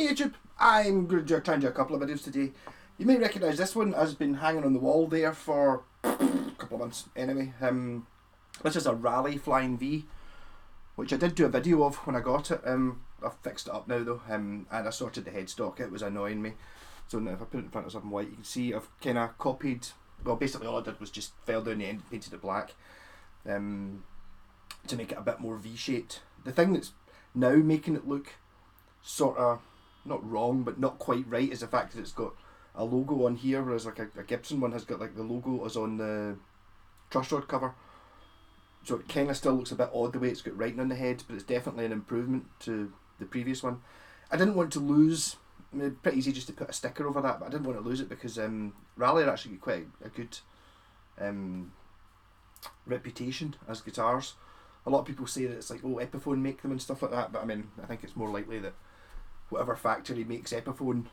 Hey YouTube, I'm going to try and do a couple of videos today. You may recognise this one has been hanging on the wall there for a couple of months anyway. This is a Raleigh Flying V, which I did do a video of when I got it. I've fixed it up now though, and I sorted the headstock. It was annoying me. So now if I put it in front of something white, you can see I've kind of copied, well basically all I did was just fell down the end and painted it black to make it a bit more V-shaped. The thing that's now making it look sort of, not wrong, but not quite right is the fact that it's got a logo on here, whereas like a Gibson one has got like the logo is on the truss rod cover. So it kind of still looks a bit odd the way it's got writing on the head, but it's definitely an improvement to the previous one. I didn't want to lose, I mean, pretty easy just to put a sticker over that, but I didn't want to lose it because Raleigh are actually quite a good reputation as guitars. A lot of people say that it's like, oh, Epiphone make them and stuff like that, but I mean, I think it's more likely that whatever factory makes Epiphone,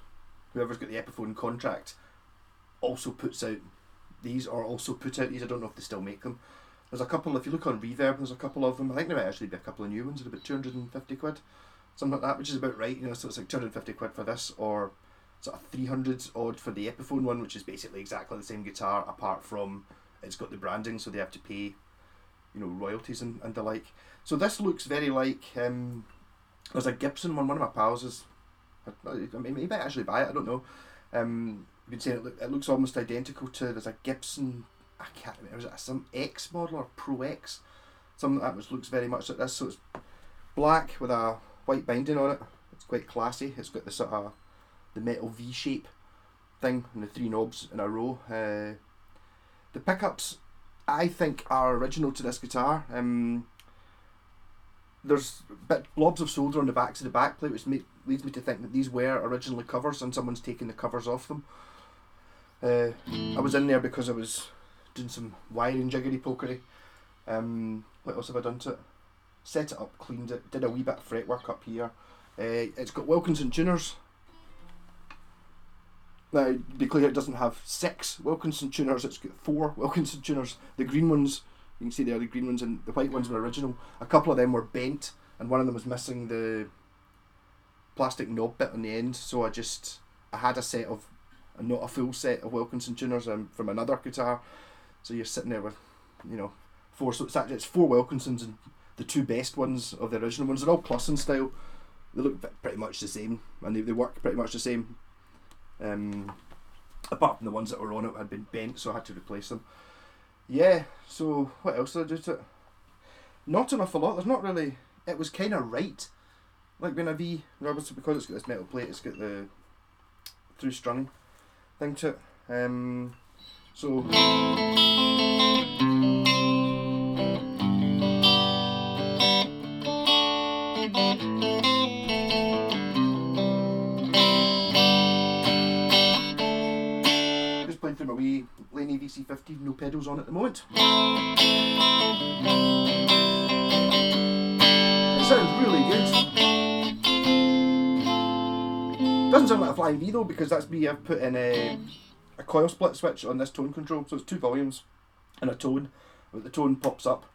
whoever's got the Epiphone contract, also puts out these, or also put out these. I don't know if they still make them. There's a couple, if you look on Reverb, there's a couple of them. I think there might actually be a couple of new ones at about 250 quid, something like that, which is about right, you know, so it's like 250 quid for this, or sort of 300 odd for the Epiphone one, which is basically exactly the same guitar, apart from it's got the branding, so they have to pay, you know, royalties and the like. So this looks very like, there's a Gibson one of my pals is, I mean, he might actually buy it, I don't know. You've been saying it looks almost identical to, there's a Gibson, I can't remember, was it some X model or Pro X? Something like that, which looks very much like this. So it's black with a white binding on it. It's quite classy. It's got the sort of, the metal V shape thing and the three knobs in a row. The pickups, I think, are original to this guitar. There's blobs of solder on the backs of the backplate, which leads me to think that these were originally covers and someone's taken the covers off them. I was in there because I was doing some wiring jiggery pokery. What else have I done to it? Set it up, cleaned it, did a wee bit of fretwork up here. It's got Wilkinson tuners. Now, to be clear, it doesn't have 6 Wilkinson tuners, it's got 4 Wilkinson tuners. The green ones, you can see there, the green ones, and the white ones were original. A couple of them were bent, and one of them was missing the plastic knob bit on the end, so I had a set of, not a full set of Wilkinson tuners from another guitar. So you're sitting there with, you know, 4, so it's 4 Wilkinsons, and the 2 best ones of the original ones. They're all Clussen style. They look pretty much the same, and they work pretty much the same. Apart from the ones that were on it had been bent, so I had to replace them. Yeah, so what else did I do to it? Not an awful lot. There's not really, it was kind of right. Like when a V, obviously because it's got this metal plate, it's got the through strung thing to it. So just playing through my wee Laney VC50, no pedals on at the moment. It sounds really good. Doesn't sound like a Flying V though, because that's me. I've put in a coil split switch on this tone control, so it's 2 volumes and a tone, but the tone pops up.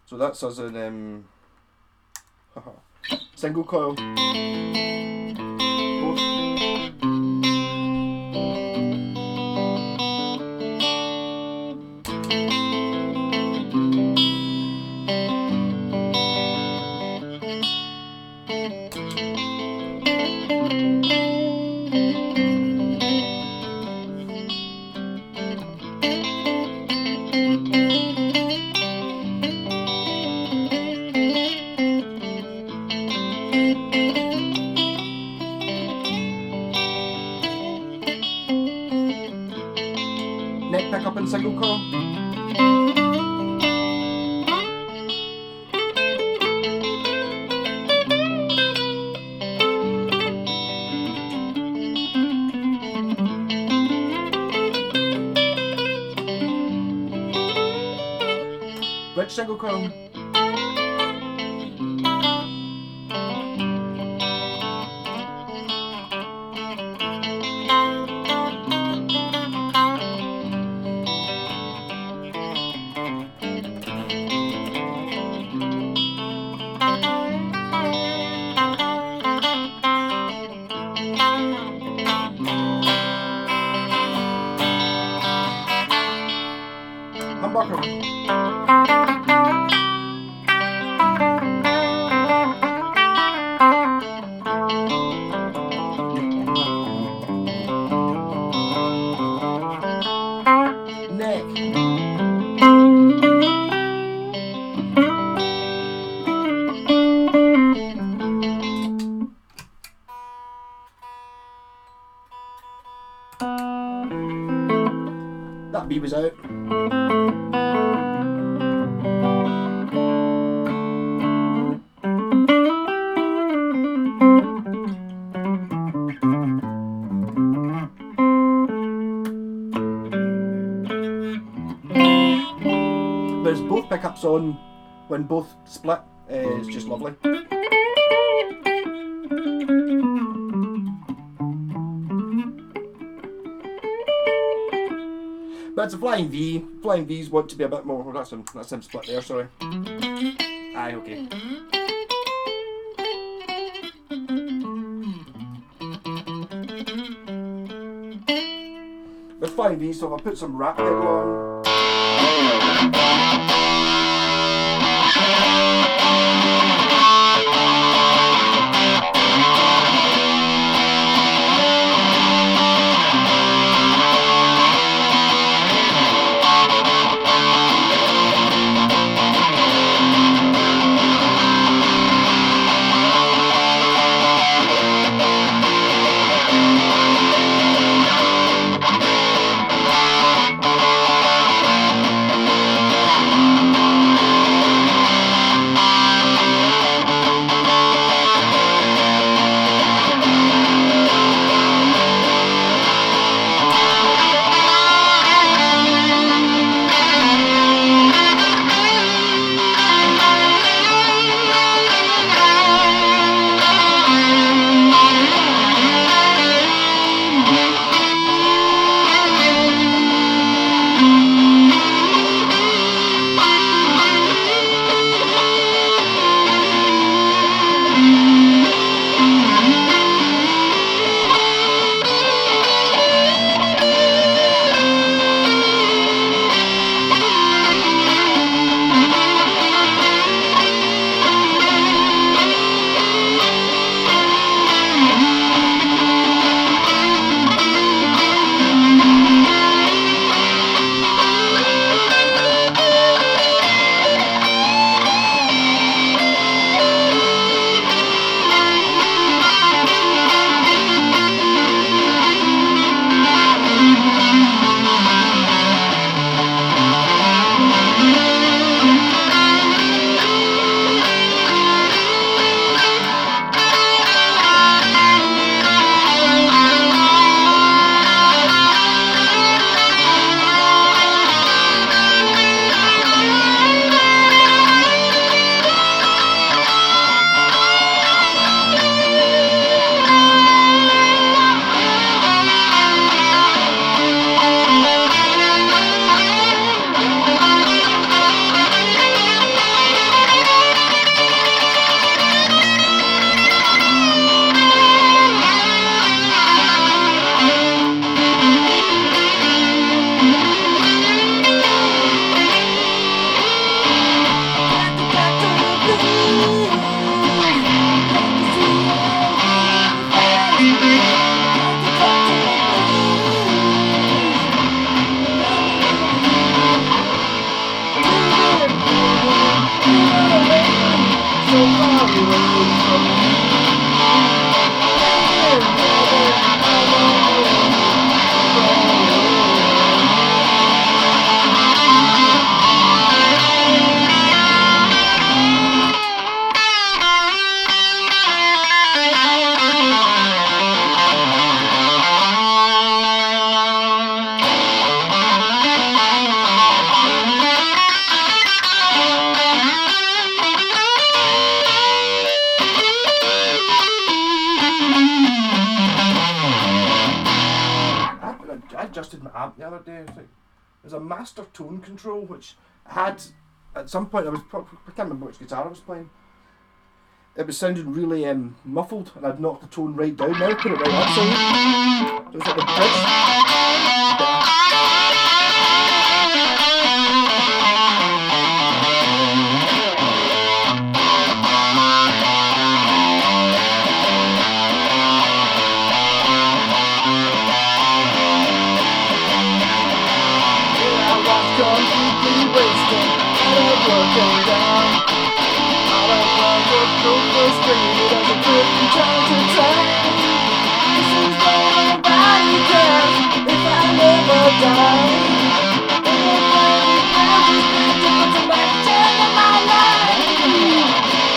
So that's us in single coil. Neck pickup in single coil. Bridge single coil. darker one. Neck. That B was out. There's both pickups on when both split. It's just lovely. But it's a flying V. Flying V's want to be a bit more. That's him split there. Sorry. Aye, okay. With flying V's, so if I put some rap pedal on. Adjusted my amp the other day. There's a master tone control which I had at some point. I can't remember which guitar I was playing. It was sounding really muffled, and I'd knocked the tone right down. Now I put it right up, so it was like the bridge. from time to time. This is why nobody cares if I never die.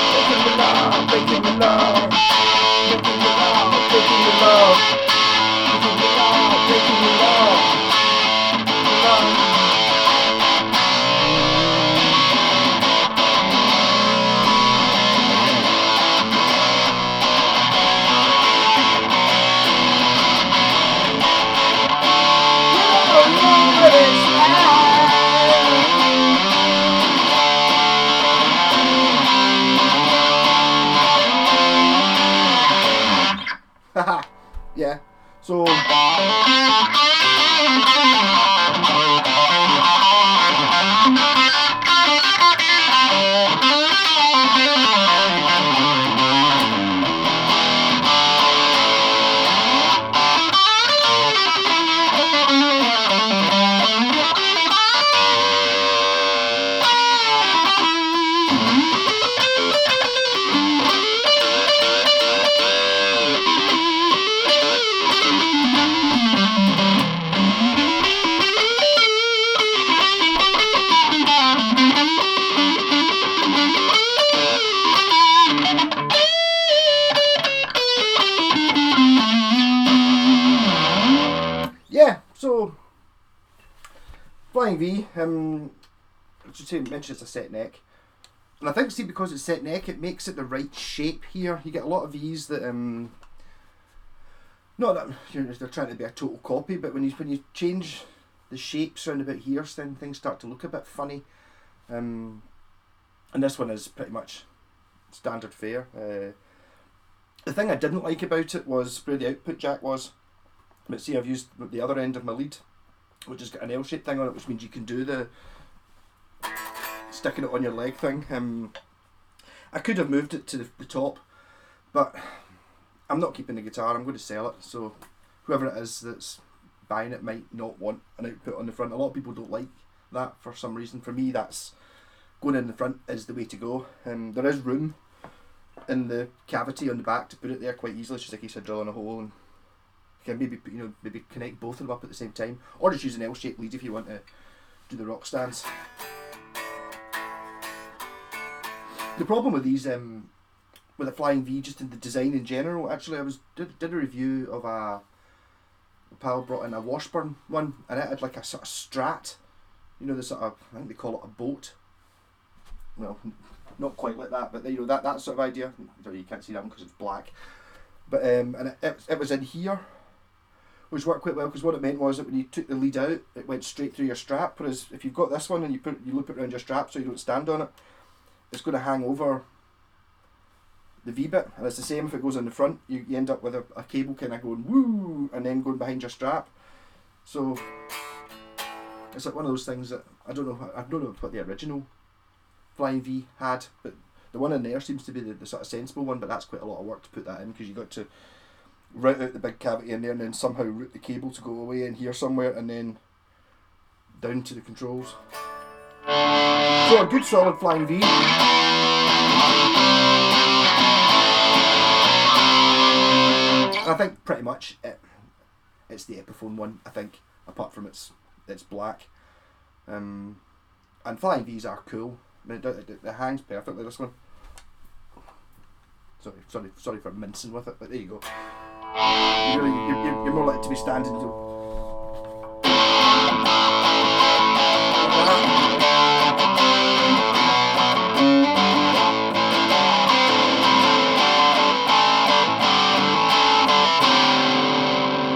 Breaking the law, breaking the law, breaking the law, breaking the law, breaking the law, breaking the law. Haha, yeah. So yeah, so Flying V, I should say mention it's a set neck. And I think, see, because it's set neck, it makes it the right shape here. You get a lot of V's that, not that they're trying to be a total copy, but when you change the shapes around about here, then things start to look a bit funny. And this one is pretty much standard fare. The thing I didn't like about it was where the output jack was. But see, I've used the other end of my lead, which has got an L-shaped thing on it, which means you can do the sticking it on your leg thing. I could have moved it to the top, but I'm not keeping the guitar, I'm going to sell it, so whoever it is that's buying it might not want an output on the front. A lot of people don't like that for some reason. For me, that's going in the front is the way to go. There is room in the cavity on the back to put it there quite easily. It's just a case of drilling a hole and you can maybe connect both of them up at the same time, or just use an L-shaped lead if you want to do the rock stands. The problem with these, with a Flying V, just in the design in general, actually I did a review of a pal brought in a Washburn one, and it had like a sort of Strat, the sort of, I think they call it a boat. Well, not quite like that, but that sort of idea. You can't see that one because it's black. But and it was in here, which worked quite well, because what it meant was that when you took the lead out, it went straight through your strap. Whereas if you've got this one and you loop it around your strap so you don't stand on it, it's going to hang over the V-bit, and it's the same if it goes on the front. You end up with a cable kind of going woo and then going behind your strap. So it's like one of those things that I don't know what the original Flying V had, but the one in there seems to be the sort of sensible one, but that's quite a lot of work to put that in, because you got to route out the big cavity in there and then somehow route the cable to go away in here somewhere and then down to the controls. So a good solid Flying V. I think pretty much it's the Epiphone one, I think, apart from it's black. And Flying V's are cool. I mean, it hangs perfectly, this one. Sorry for mincing with it, but there you go. You're more likely to be standing to.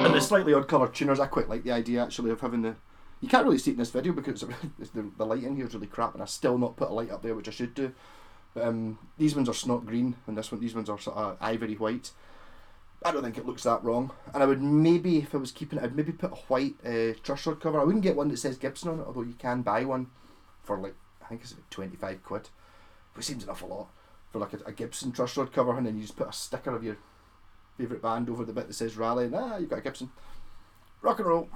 And the slightly odd colour tuners, I quite like the idea actually of having the. You can't really see it in this video because the light in here is really crap, and I still not put a light up there, which I should do. But these ones are snot green, and these ones are sort of ivory white. I don't think it looks that wrong, and I would maybe, if I was keeping it, I'd maybe put a white truss rod cover. I wouldn't get one that says Gibson on it, although you can buy one for like, I think it's about 25 quid, which seems an awful lot for like a Gibson truss rod cover, and then you just put a sticker of your favourite band over the bit that says Raleigh, and you've got a Gibson. Rock and roll.